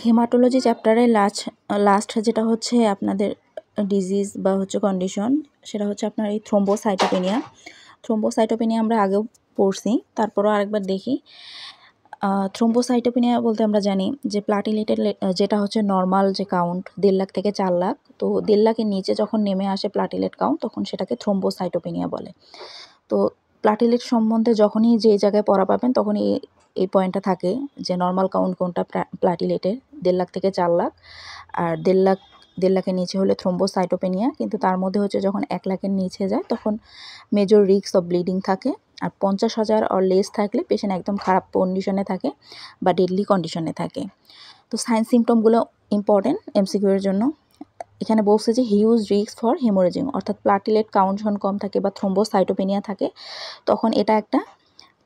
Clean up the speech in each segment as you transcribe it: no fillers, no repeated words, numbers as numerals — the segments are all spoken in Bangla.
হেমাটোলজি চ্যাপ্টারে লাস্ট যেটা হচ্ছে আপনাদের ডিজিজ বা হচ্ছে কন্ডিশন, সেটা হচ্ছে আপনার এই থ্রোম্বোসাইটোপেনিয়া। থ্রোম্বোসাইটোপেনিয়া আমরা আগেও পড়ছি, তারপরও আরেকবার দেখি। থ্রোম্বোসাইটোপেনিয়া বলতে আমরা জানি যে প্লাটিলেটের যেটা হচ্ছে নর্মাল যে কাউন্ট 1.5 লাখ থেকে 4 লাখ, তো 1.5 লাখের নিচে যখন নেমে আসে প্লাটিলেট কাউন্ট তখন সেটাকে থ্রোম্বোসাইটোপেনিয়া বলে। তো প্লাটিলেট সম্বন্ধে যখনই যে জায়গায় পড়া পাবেন তখনই এই পয়েন্টটা থাকে যে নর্মাল কাউন্ট কোনটা প্লাটিলেটের 1.5 লাখ থেকে 4 লাখ, আর 1.5 লাখের নিচে হলে থ্রোম্বোসাইটোপেনিয়া। কিন্তু তার মধ্যে হচ্ছে যখন 1 লাখের নিচে যায় তখন মেজর রিস্ক অফ ব্লিডিং থাকে, আর 50,000 অর লেস থাকলে পেশেন্ট একদম খারাপ কন্ডিশনে থাকে বা ডেডলি কন্ডিশনে থাকে। তো সাইন সিমটমগুলো ইম্পর্টেন্ট এমসিকিউ এর জন্য। এখানে বলছে যে হিউজ রিস্ক ফর হেমোরেজিং, অর্থাৎ প্লাটিলেট কাউন্ট যখন কম থাকে বা থ্রোম্বোসাইটোপেনিয়া থাকে তখন এটা একটা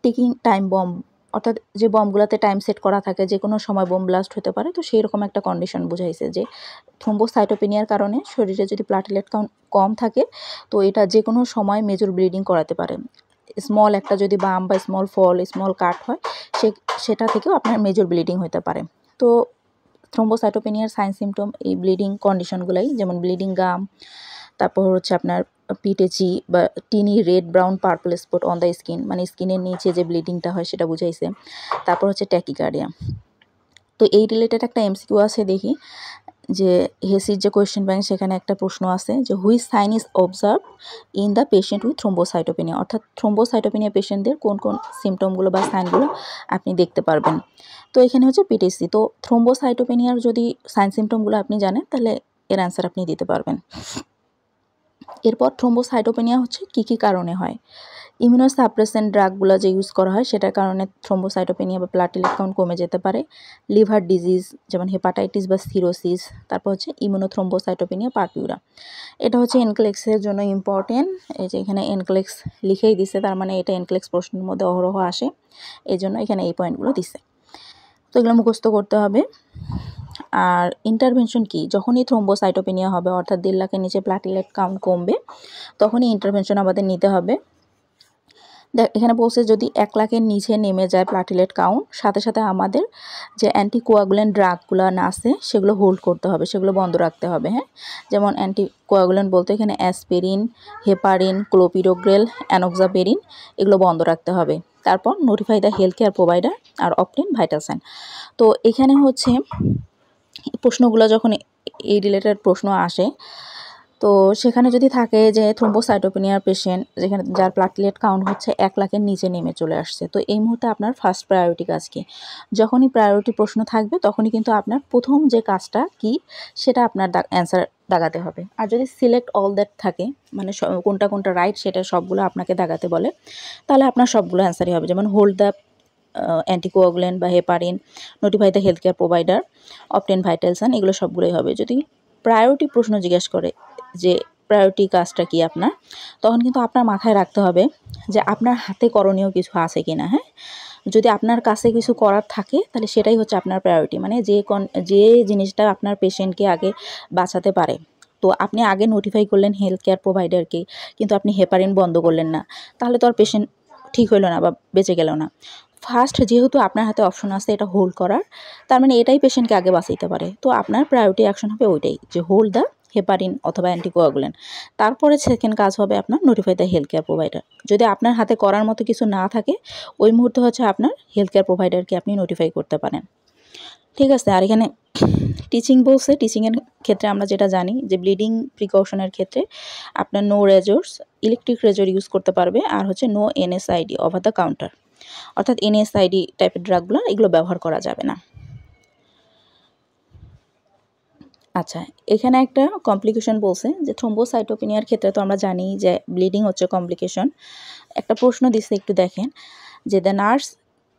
টিকিং টাইম বম, অর্থাৎ যে বমগুলোতে টাইম সেট করা থাকে যে কোনো সময় বোম ব্লাস্ট হতে পারে, তো সেই রকম একটা কন্ডিশন বুঝাইছে যে থ্রোম্বোসাইটোপেনিয়ার কারণে শরীরে যদি প্লাটিলেট কাউন্ট কম থাকে তো এটা যে কোনো সময় মেজর ব্লিডিং করাতে পারে। স্মল একটা যদি বাম বা স্মল ফল, স্মল কাট হয় সেটা থেকেও আপনার মেজর ব্লিডিং হতে পারে। তো থ্রোম্বোসাইটোপেনিয়ার সাইন সিমটম এই ব্লিডিং কন্ডিশনগুলাই, যেমন ব্লিডিং গাম, তারপর হচ্ছে আপনার পিটেচি বা tiny red brown purple spot on the skin, মানে স্কিনের নিচে যে ব্লিডিংটা হয় সেটা বুঝাইছে। তারপর হচ্ছে ট্যাকিকার্ডিয়া। তো এই রিলেটেড একটা এমসিকিউ আছে, দেখি যে হেসির যে কোয়েশ্চেন ব্যাংক সেখানে একটা প্রশ্ন আছে যে which sign is observe in the patient with thrombocytopenia, অর্থাৎ থ্রোম্বোসাইটোপেনিয়া পেশেন্টদের কোন কোন সিমটমগুলো বা সাইনগুলো আপনি দেখতে পারবেন। তো এখানে হচ্ছে পিটিসি। তো থ্রোম্বোসাইটোপেনিয়ার যদি সাইন সিমটমগুলো আপনি জানেন তাহলে এর অ্যান্সার আপনি দিতে পারবেন। এরপর থ্রোম্বোসাইটোপেনিয়া হচ্ছে কী কারণে হয়। ইমিউনোসাপ্রেসেন্ট ড্রাগগুলো যে ইউজ করা হয় সেটার কারণে থ্রোম্বোসাইটোপেনিয়া বা প্লাটিলেট কাউন্ট কমে যেতে পারে। লিভার ডিজিজ যেমন হেপাটাইটিস বা সিরোসিস, তারপর হচ্ছে ইমিউনোথ্রোম্বোসাইটোপেনিয়া পারপিউরা। এটা হচ্ছে এনক্লেক্সের জন্য ইম্পর্টেন্ট। এই যে এখানে এনক্লেক্স লিখেই দিছে, তার মানে এটা এনক্লেক্স প্রশ্নের মধ্যে অহরহ আসে, এই জন্য এখানে এই পয়েন্টগুলো দিছে। তো এগুলো মুখস্থ করতে হবে। আর ইন্টারভেনশন কি, যখনই থ্রোম্বোসাইটোপেনিয়া হবে অর্থাৎ 1.5 লাখের নিচে প্লাটিলেট কাউন্ট কমবে তখনই ইন্টারভেনশন আমাদের নিতে হবে। এখানে বলছে যদি 1 লাখের নিচে নেমে যায় প্লাটিলেট কাউন্ট, সাথে সাথে আমাদের যে অ্যান্টিকোয়াগুলেন্ট ড্রাগগুলো আছে সেগুলো হোল্ড করতে হবে, সেগুলো বন্ধ রাখতে হবে। হ্যাঁ, যেমন অ্যান্টিকোয়াগুলেন্ট বলতে এখানে অ্যাসপিরিন, হেপারিন, ক্লোপিডোগ্রেল, অ্যানোক্সাবেরিন, এগুলো বন্ধ রাখতে হবে। তারপর notify the health care provider আর অবটেন ভাইটাল সাইন। তো এখানে হচ্ছে প্রশ্নগুলো যখন এই রিলেটেড প্রশ্ন আসে তো সেখানে যদি থাকে যে থ্রোম্বোসাইটোপেনিয়ার পেশেন্ট যেখানে যার প্লাটিলেট কাউন্ট হচ্ছে 1 লাখের নিচে নেমে চলে আসছে, তো এই মুহূর্তে আপনার ফার্স্ট প্রায়োরিটি কাজ কি। যখনই প্রায়োরিটি প্রশ্ন থাকবে তখনই কিন্তু আপনার প্রথম যে কাজটা কি সেটা আপনার অ্যান্সার দাগাতে হবে। আর যদি সিলেক্ট অল দ্যাট থাকে, মানে কোনটা কোনটা রাইট সেটা সবগুলো আপনাকে দাগাতে বলে, তাহলে আপনার সবগুলো অ্যান্সারই হবে। যেমন হোল্ড দ্য অ্যান্টিকোয়াগুলেন্ট বা heparin, notify the health care provider, obtain vital sign, এগুলো সবগুলোই হবে। যদি প্রায়োরিটি প্রশ্ন জিজ্ঞেস করে যে প্রায়োরিটি কাজটা কি আপনার, তখন কিন্তু আপনার মাথায় রাখতে হবে যে আপনার হাতে করণীয় কিছু আছে কি না। হ্যাঁ, যদি আপনার কাছে কিছু করার থাকে তাহলে সেটাই হচ্ছে আপনার প্রায়োরিটি, মানে যে জিনিসটা আপনার পেশেন্টকে আগে বাঁচাতে পারে। তো আপনি আগে নোটিফাই করলেন হেলথ কেয়ার প্রোভাইডারকে, কিন্তু আপনি হেপারিন বন্ধ করলেন না, তাহলে তো আর পেশেন্ট ঠিক হইলো না বা বেঁচে গেল না। ফার্স্ট যেহেতু আপনার হাতে অপশন আছে এটা হোল্ড করার, তার মানে এটাই পেশেন্টকে আগে বাঁচাইতে পারে। তো আপনার প্রায়োরিটি অ্যাকশন হবে ওইটাই, যে হোল্ড দ্য হেপারিন অথবা অ্যান্টিকোয়াগুলেন্ট। তারপরে সেকেন্ড কাজ হবে আপনার notify the health care provider. যদি আপনার হাতে করার মতো কিছু না থাকে ওই মুহূর্তে হচ্ছে আপনার হেলথ কেয়ার প্রোভাইডারকে আপনি নোটিফাই করতে পারেন। ঠিক আছে। আর এখানে টিচিং বলছে, টিচিংয়ের ক্ষেত্রে আমরা যেটা জানি যে ব্লিডিং প্রিকশনের ক্ষেত্রে আপনার no razors, electric razor use করতে পারবে, আর হচ্ছে no NSAID over the counter, অর্থাৎ এনএসআইডি টাইপের ড্রাগগুলো এগুলো ব্যবহার করা যাবে না। আচ্ছা, এখানে একটা কমপ্লিকেশন বলছে যে থ্রোম্বোসাইটোপেনিয়ার ক্ষেত্রে তো আমরা জানি যে ব্লিডিং হচ্ছে কমপ্লিকেশন। একটা প্রশ্ন দিচ্ছে, একটু দেখেন যে the nurse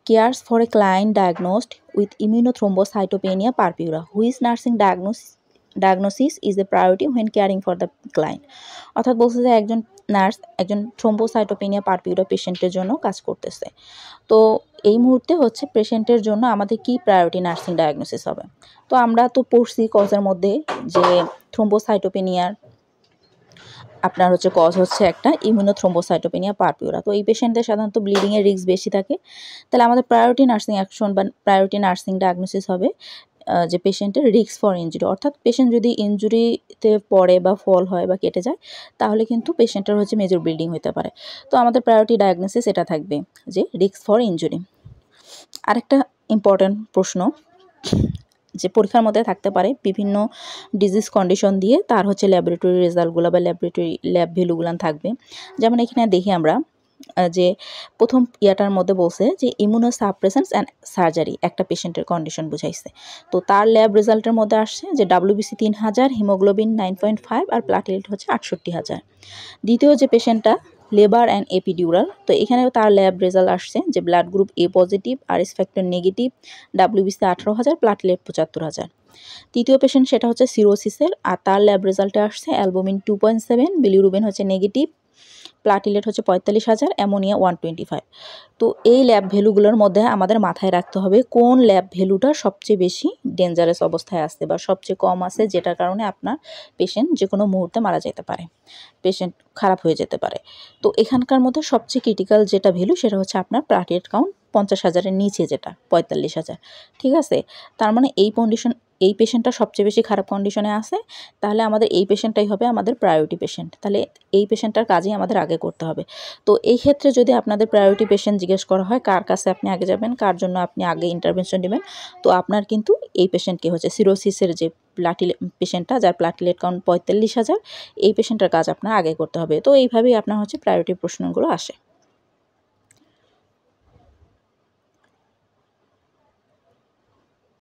cares for a client diagnosed with immunothrombocytopenia purpura. Which nursing diagnosis is a priority when caring for the client? অর্থাৎ বলছে যে একজন নার্স একজন থ্রোম্বোসাইটোপেনিয়া পারপিউরা পেশেন্টের জন্য কাজ করতেছে। তো এই মুহূর্তে হচ্ছে পেশেন্টের জন্য আমাদের কি প্রায়োরিটি নার্সিং ডায়াগনোসিস হবে। তো আমরা তো পড়ছি কজের মধ্যে যে থ্রোম্বোসাইটোপেনিয়ার আপনার হচ্ছে কজ হচ্ছে একটা ইমিউনোথ্রোম্বোসাইটোপেনিয়া পারপিউরা। তো এই পেশেন্টদের সাধারণত ব্লিডিংয়ের রিস্ক বেশি থাকে, তাহলে আমাদের প্রায়োরিটি নার্সিং অ্যাকশন বা প্রায়োরিটি নার্সিং ডায়াগনোসিস হবে যে পেশেন্টের রিস্ক ফর ইনজুরি, অর্থাৎ পেশেন্ট যদি ইনজুরিতে পড়ে বা ফল হয় বা কেটে যায় তাহলে কিন্তু পেশেন্টের হচ্ছে মেজর ব্লিডিং হতে পারে। তো আমাদের প্রায়োরিটি ডায়াগনোসিস এটা থাকবে যে রিস্ক ফর ইনজুরি। আরেকটা ইম্পর্ট্যান্ট প্রশ্ন যে পরীক্ষার মধ্যে থাকতে পারে বিভিন্ন ডিজিজ কন্ডিশন দিয়ে তার হচ্ছে ল্যাবরেটরি রেজাল্টগুলো বা ল্যাব ভ্যালুগুলো থাকবে। যেমন এখানে দেখি আমরা যে প্রথম ইয়াটার মধ্যে বলছে যে ইমিউনোসাপ্রেসেন্স অ্যান্ড সার্জারি একটা পেশেন্টের কন্ডিশন বুঝাইছে। তো তার ল্যাব রেজাল্টের মধ্যে আসছে যে WBC 3000, হিমোগ্লোবিন 9.5 আর প্লাটিলেট হচ্ছে 68,000। দ্বিতীয় যে পেশেন্টটা লেবার অ্যান্ড এপিডিউরাল, তো এখানেও তার ল্যাব রেজাল্ট আসছে যে blood group A positive, RS factor negative, WBC 18,000, platelet 75,000। তৃতীয় পেশেন্ট সেটা হচ্ছে সিরোসিসের, আর তার ল্যাব রেজাল্টে আসছে অ্যালবুমিন 2.7, বিলিরুবিন হচ্ছে নেগেটিভ, প্লাটিলেট হচ্ছে 45,000, অ্যামোনিয়া 125। তো এই ল্যাব ভ্যালুগুলোর মধ্যে আমাদের মাথায় রাখতে হবে কোন ল্যাব ভ্যালুটা সবচেয়ে বেশি ডেঞ্জারাস অবস্থায় আছে বা সবচেয়ে কম আছে, যেটার কারণে আপনার পেশেন্ট যে কোনো মুহূর্তে মারা যেতে পারে, পেশেন্ট খারাপ হয়ে যেতে পারে। তো এখানকার মধ্যে সবচেয়ে ক্রিটিক্যাল যেটা ভ্যালু সেটা হচ্ছে আপনার প্লাটিলেট কাউন্ট 50,000-এর নিচে, যেটা 45,000। ঠিক আছে, তার মানে এই পেশেন্টটা সবচেয়ে বেশি খারাপ কন্ডিশনে আছে, তাহলে আমাদের এই পেশেন্টটাই হবে আমাদের প্রায়োরিটি পেশেন্ট, তাহলে এই পেশেন্টটার কাজই আমাদের আগে করতে হবে। তো এই ক্ষেত্রে যদি আপনাদের প্রায়োরিটি পেশেন্ট জিজ্ঞেস করা হয় কার কাছে আপনি আগে যাবেন, কার জন্য আপনি আগে ইন্টারভেনশন নেবেন, তো আপনার কিন্তু এই পেশেন্টকে হচ্ছে সিরোসিসের যে পেশেন্টটা যার প্লাটিলেট কাউন্ট 45,000, এই পেশেন্টের কাজ আপনার আগে করতে হবে। তো এইভাবেই আপনার হচ্ছে প্রায়োরিটি প্রশ্নগুলো আসে।